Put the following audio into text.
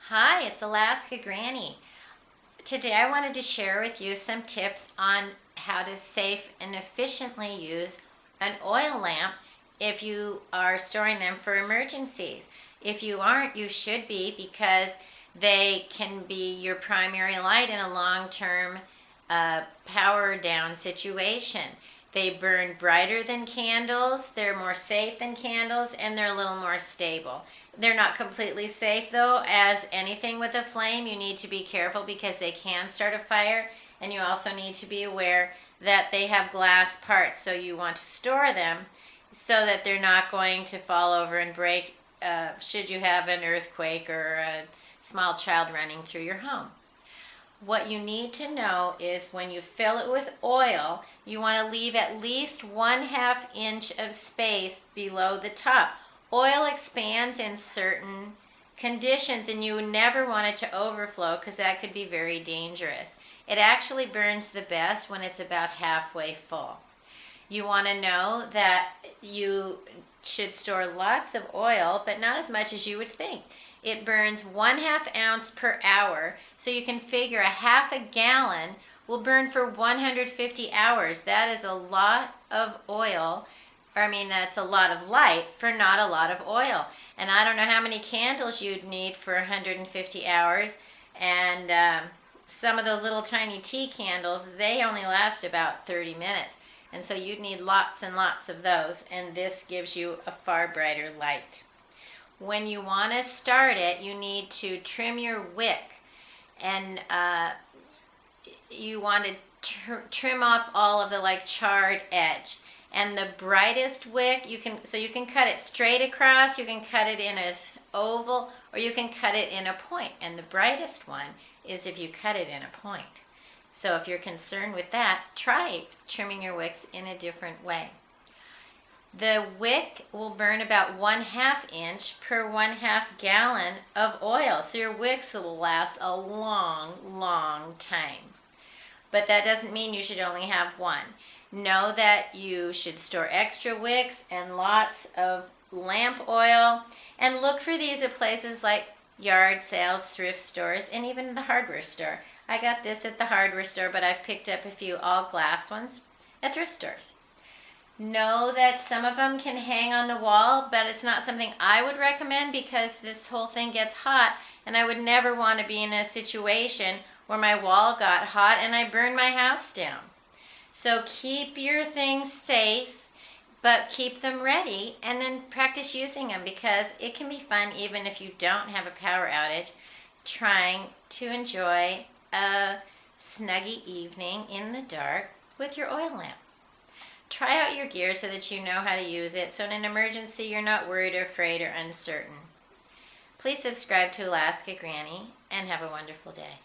Hi, it's Alaska Granny. Today I wanted to share with you some tips on how to safe and efficiently use an oil lamp if you are storing them for emergencies. If you aren't, you should be, because they can be your primary light in a long-term power down situation. They burn brighter than candles, they're more safe than candles, and they're a little more stable. They're not completely safe though, as anything with a flame, you need to be careful because they can start a fire, and you also need to be aware that they have glass parts, so you want to store them so that they're not going to fall over and break should you have an earthquake or a small child running through your home. What you need to know is when you fill it with oil, you want to leave at least 1/2 inch of space below the top. Oil expands in certain conditions, and you never want it to overflow because that could be very dangerous. It actually burns the best when it's about halfway full. You want to know that you should store lots of oil, but not as much as you would think. It burns 1/2 ounce per hour, so you can figure a 1/2 gallon will burn for 150 hours. That is a lot of oil, that's a lot of light for not a lot of oil. And I don't know how many candles you'd need for 150 hours, and some of those little tiny tea candles, they only last about 30 minutes. And so you'd need lots and lots of those, and this gives you a far brighter light. When you want to start it, you need to trim your wick, and you want to trim off all of the charred edge. And the brightest wick, you can cut it straight across, you can cut it in an oval, or you can cut it in a point. And the brightest one is if you cut it in a point. So if you're concerned with that, try trimming your wicks in a different way. The wick will burn about 1/2 inch per 1/2 gallon of oil. So your wicks will last a long, long time. But that doesn't mean you should only have one. Know that you should store extra wicks and lots of lamp oil. And look for these at places like yard sales, thrift stores, and even the hardware store. I got this at the hardware store, but I've picked up a few all glass ones at thrift stores. Know that some of them can hang on the wall, but it's not something I would recommend because this whole thing gets hot, and I would never want to be in a situation where my wall got hot and I burned my house down. So keep your things safe, but keep them ready, and then practice using them, because it can be fun even if you don't have a power outage, trying to enjoy a snuggy evening in the dark with your oil lamp. Try out your gear so that you know how to use it, so in an emergency you're not worried or afraid or uncertain. Please subscribe to Alaska Granny, and have a wonderful day.